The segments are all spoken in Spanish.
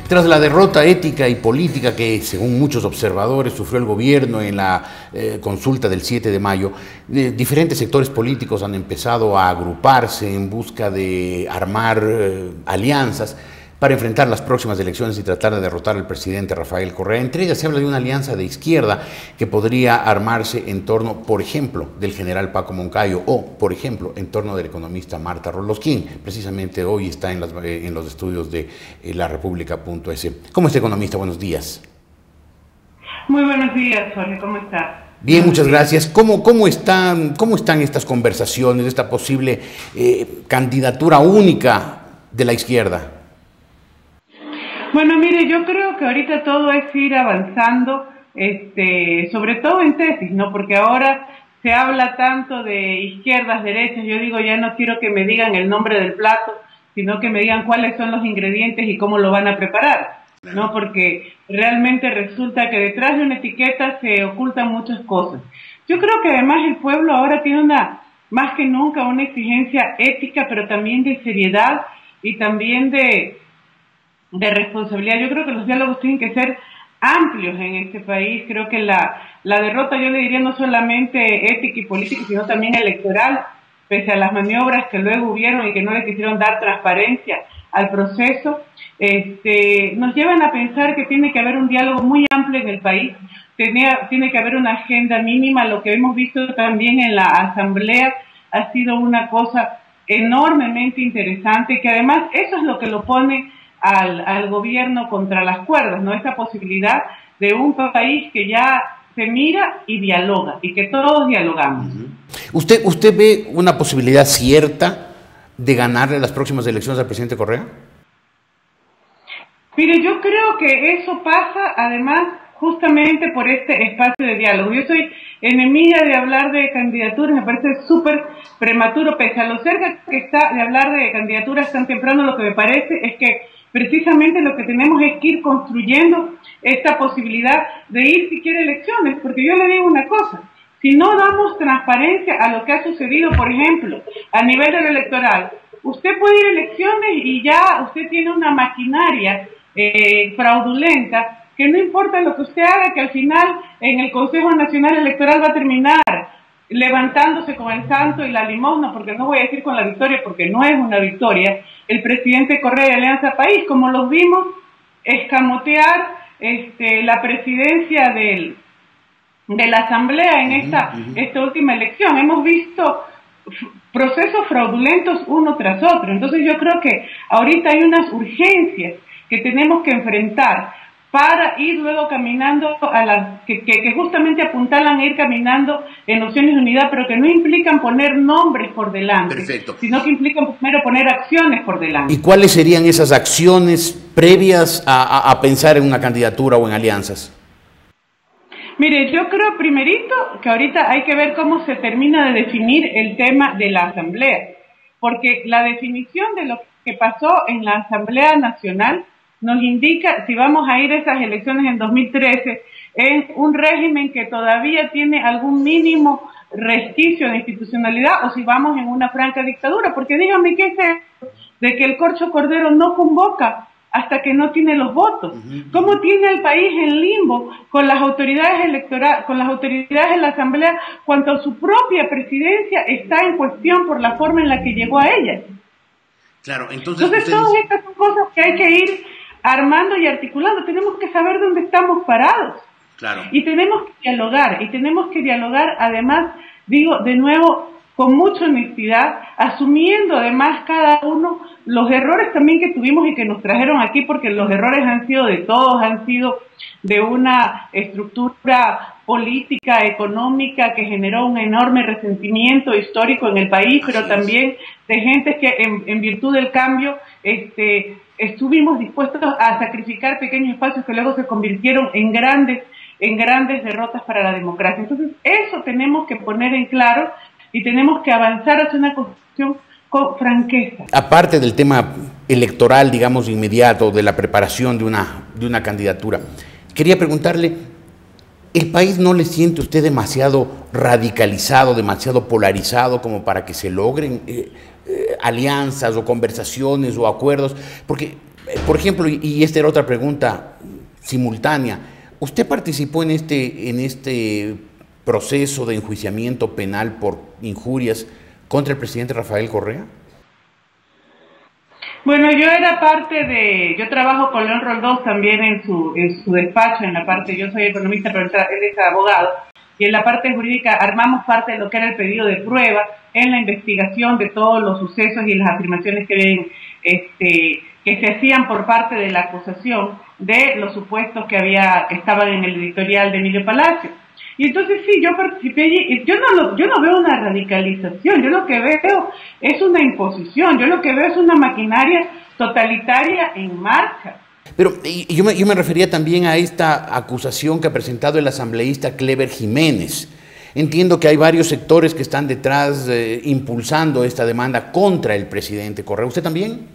Tras la derrota ética y política que, según muchos observadores, sufrió el gobierno en la consulta del 7 de mayo, diferentes sectores políticos han empezado a agruparse en busca de armar alianzas para enfrentar las próximas elecciones y tratar de derrotar al presidente Rafael Correa. Entre ellas se habla de una alianza de izquierda que podría armarse en torno, por ejemplo, del general Paco Moncayo o, por ejemplo, en torno del economista Marta Rolos, quien precisamente hoy está en los estudios de laRepública.es. ¿Cómo está, economista? Buenos días. Muy buenos días, Jorge. ¿Cómo está? Bien, muchas gracias. ¿Cómo están estas conversaciones, esta posible candidatura única de la izquierda? Bueno, mire, yo creo que ahorita todo es ir avanzando, sobre todo en tesis, ¿no? Porque ahora se habla tanto de izquierdas, derechas. Yo digo, ya no quiero que me digan el nombre del plato, sino que me digan cuáles son los ingredientes y cómo lo van a preparar, ¿no? Porque realmente resulta que detrás de una etiqueta se ocultan muchas cosas. Yo creo que además el pueblo ahora tiene más que nunca una exigencia ética, pero también de seriedad y también de responsabilidad. Yo creo que los diálogos tienen que ser amplios en este país. Creo que la derrota, yo le diría, no solamente ética y política, sino también electoral, pese a las maniobras que luego hubieron y que no le quisieron dar transparencia al proceso, nos llevan a pensar que tiene que haber un diálogo muy amplio en el país. Tiene que haber una agenda mínima. Lo que hemos visto también en la asamblea ha sido una cosa enormemente interesante, que además eso es lo que lo pone al gobierno contra las cuerdas, ¿no? Esa posibilidad de un país que ya se mira y dialoga, y que todos dialogamos. ¿Usted ve una posibilidad cierta de ganarle las próximas elecciones al presidente Correa? Mire, yo creo que eso pasa, además, justamente por este espacio de diálogo. Yo soy enemiga de hablar de candidaturas, me parece súper prematuro, pese a lo cerca que está de hablar de candidaturas tan temprano. Lo que me parece es que precisamente lo que tenemos es que ir construyendo esta posibilidad de ir siquiera a elecciones, porque yo le digo una cosa: si no damos transparencia a lo que ha sucedido, por ejemplo, a nivel de lo electoral, usted puede ir a elecciones y ya usted tiene una maquinaria fraudulenta, que no importa lo que usted haga, que al final en el Consejo Nacional Electoral va a terminar levantándose con el santo y la limosna, porque no voy a decir con la victoria, porque no es una victoria, el presidente Correa de Alianza País, como los vimos escamotear la presidencia de la Asamblea en esta última elección. Hemos visto procesos fraudulentos uno tras otro. Entonces yo creo que ahorita hay unas urgencias que tenemos que enfrentar para ir luego caminando a las que justamente apuntalan a ir caminando en opciones de unidad, pero que no implican poner nombres por delante. Perfecto. Sino que implican primero poner acciones por delante. ¿Y cuáles serían esas acciones previas a pensar en una candidatura o en alianzas? Mire, yo creo primerito que ahorita hay que ver cómo se termina de definir el tema de la Asamblea, porque la definición de lo que pasó en la Asamblea Nacional nos indica si vamos a ir a esas elecciones en 2013 en un régimen que todavía tiene algún mínimo resquicio de institucionalidad, o si vamos en una franca dictadura. Porque díganme, ¿qué es eso de que el Corcho Cordero no convoca hasta que no tiene los votos? ¿Cómo tiene el país en limbo con las autoridades electorales, con las autoridades de la Asamblea, cuando su propia presidencia está en cuestión por la forma en la que llegó a ella? Claro, entonces todas estas son cosas que hay que ir armando y articulando. Tenemos que saber dónde estamos parados. Claro. Y tenemos que dialogar, además, digo, de nuevo, con mucha honestidad, asumiendo además cada uno los errores también que tuvimos y que nos trajeron aquí, porque los errores han sido de todos, han sido de una estructura política, económica, que generó un enorme resentimiento histórico en el país, pero también de gente que en virtud del cambio estuvimos dispuestos a sacrificar pequeños espacios que luego se convirtieron en grandes derrotas para la democracia. Entonces, eso tenemos que poner en claro y tenemos que avanzar hacia una construcción con franqueza. Aparte del tema electoral, digamos, inmediato, de la preparación de una candidatura, quería preguntarle, ¿el país no le siente usted demasiado radicalizado, demasiado polarizado como para que se logren alianzas o conversaciones o acuerdos? Porque Por ejemplo, y esta era otra pregunta simultánea, ¿usted participó en este proceso de enjuiciamiento penal por injurias contra el presidente Rafael Correa? Bueno, yo trabajo con León Roldós también en su despacho, en la parte, yo soy economista, pero él es abogado, y en la parte jurídica armamos parte de lo que era el pedido de prueba en la investigación de todos los sucesos y las afirmaciones que se hacían por parte de la acusación de los supuestos que estaban en el editorial de Emilio Palacio. Y entonces sí, yo participé allí, y yo no veo una radicalización, yo lo que veo es una imposición, yo lo que veo es una maquinaria totalitaria en marcha. Pero yo me refería también a esta acusación que ha presentado el asambleísta Clever Jiménez. Entiendo que hay varios sectores que están detrás impulsando esta demanda contra el presidente Correa. ¿Usted también?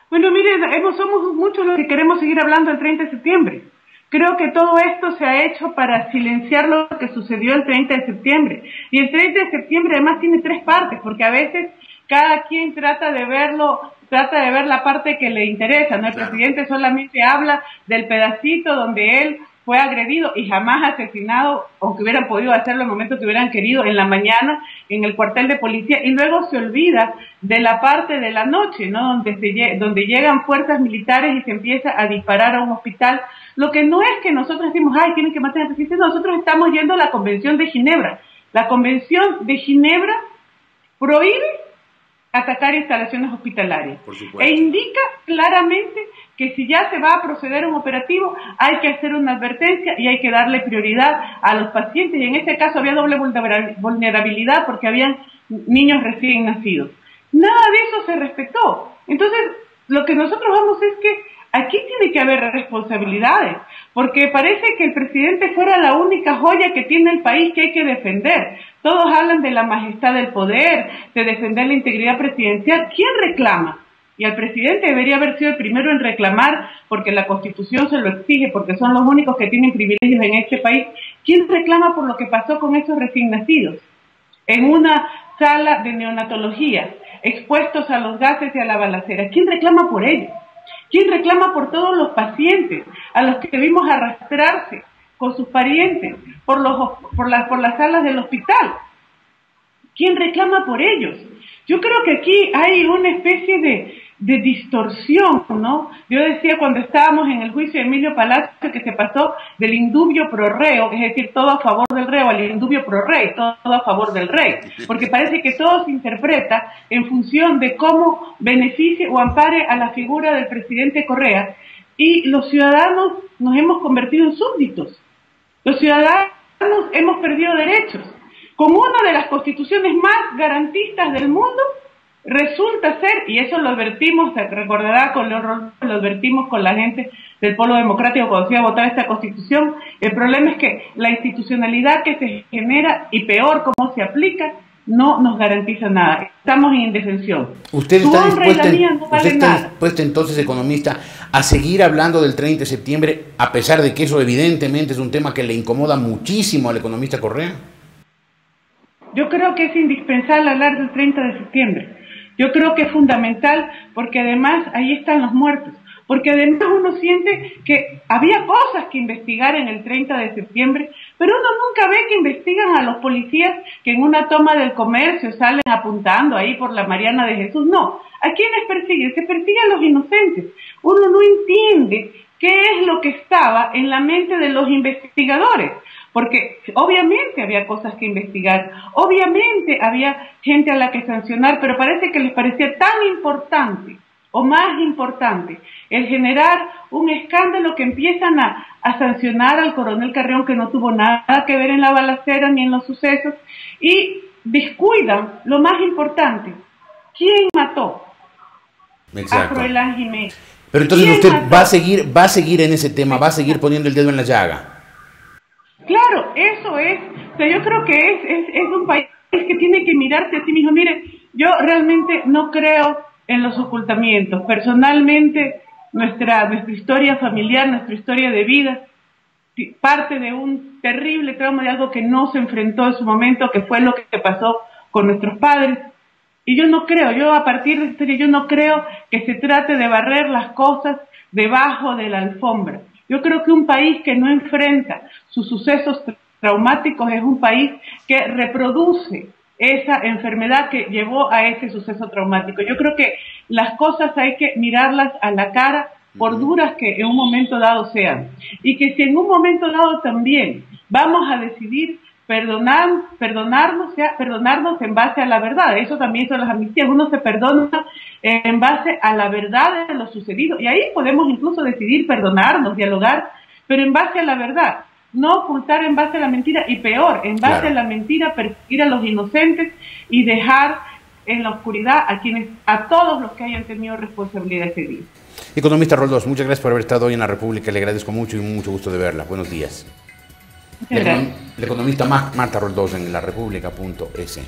Bueno, mire, somos muchos los que queremos seguir hablando el 30 de septiembre. Creo que todo esto se ha hecho para silenciar lo que sucedió el 30 de septiembre. Y el 30 de septiembre además tiene tres partes, porque a veces cada quien trata de ver la parte que le interesa, ¿no? El presidente solamente habla del pedacito donde él fue agredido y jamás asesinado, aunque hubieran podido hacerlo en el momento que hubieran querido, en la mañana, en el cuartel de policía, y luego se olvida de la parte de la noche, ¿no? Donde llegan fuerzas militares y se empieza a disparar a un hospital. Lo que no es que nosotros decimos, ay, tienen que matar al presidente, nosotros estamos yendo a la Convención de Ginebra. La Convención de Ginebra prohíbe atacar instalaciones hospitalarias e indica claramente que si ya se va a proceder a un operativo hay que hacer una advertencia y hay que darle prioridad a los pacientes, y en este caso había doble vulnerabilidad porque habían niños recién nacidos. Nada de eso se respetó. Entonces, lo que nosotros vamos es que aquí tiene que haber responsabilidades, porque parece que el presidente fuera la única joya que tiene el país que hay que defender. Todos hablan de la majestad del poder, de defender la integridad presidencial. ¿Quién reclama? Y el presidente debería haber sido el primero en reclamar, porque la Constitución se lo exige, porque son los únicos que tienen privilegios en este país. ¿Quién reclama por lo que pasó con esos recién nacidos? En una sala de neonatología, expuestos a los gases y a la balacera. ¿Quién reclama por ellos? ¿Quién reclama por todos los pacientes a los que vimos arrastrarse con sus parientes por las salas del hospital? ¿Quién reclama por ellos? Yo creo que aquí hay una especie de distorsión, ¿no? Yo decía cuando estábamos en el juicio de Emilio Palacio que se pasó del indubio pro reo, es decir, todo a favor del reo, al indubio pro rey, todo a favor del rey, porque parece que todo se interpreta en función de cómo beneficie o ampare a la figura del presidente Correa, y los ciudadanos nos hemos convertido en súbditos. Los ciudadanos hemos perdido derechos. Con una de las constituciones más garantistas del mundo, resulta ser, y eso lo advertimos, se recordará con León Roldós, lo advertimos con la gente del Polo Democrático cuando se iba a votar esta constitución, el problema es que la institucionalidad que se genera, y peor cómo se aplica, no nos garantiza nada. Estamos en indefensión. ¿Usted está dispuesta entonces, economista, a seguir hablando del 30 de septiembre, a pesar de que eso evidentemente es un tema que le incomoda muchísimo al economista Correa? Yo creo que es indispensable hablar del 30 de septiembre. Yo creo que es fundamental porque además ahí están los muertos. Porque además uno siente que había cosas que investigar en el 30 de septiembre, pero uno nunca ve que investigan a los policías que en una toma del comercio salen apuntando ahí por la Mariana de Jesús. No, ¿a quiénes persiguen? Se persiguen a los inocentes. Uno no entiende qué es lo que estaba en la mente de los investigadores. Porque obviamente había cosas que investigar, obviamente había gente a la que sancionar, pero parece que les parecía tan importante o más importante el generar un escándalo que empiezan a sancionar al coronel Carrión, que no tuvo nada que ver en la balacera ni en los sucesos, y descuidan lo más importante. ¿Quién mató a Froilán Jiménez? Pero entonces usted va a seguir en ese tema, va a seguir poniendo el dedo en la llaga. Claro, eso es. O sea, yo creo que es un país que tiene que mirarse a sí mismo. Mire, yo realmente no creo en los ocultamientos. Personalmente, nuestra historia familiar, nuestra historia de vida, parte de un terrible trauma de algo que no se enfrentó en su momento, que fue lo que pasó con nuestros padres. Y yo no creo, yo a partir de esta historia, yo no creo que se trate de barrer las cosas debajo de la alfombra. Yo creo que un país que no enfrenta sus sucesos traumáticos es un país que reproduce esa enfermedad que llevó a ese suceso traumático. Yo creo que las cosas hay que mirarlas a la cara, por duras que en un momento dado sean. Y que si en un momento dado también vamos a decidir perdonarnos en base a la verdad. Eso también son las amnistías. Uno se perdona en base a la verdad de lo sucedido. Y ahí podemos incluso decidir perdonarnos, dialogar, pero en base a la verdad. No ocultar en base a la mentira, y peor, en base a la mentira, perseguir a los inocentes y dejar en la oscuridad a todos los que hayan tenido responsabilidad ese día. Economista Roldós, muchas gracias por haber estado hoy en La República, le agradezco mucho y mucho gusto de verla. Buenos días. La economista Marta Roldós en larepublica.es.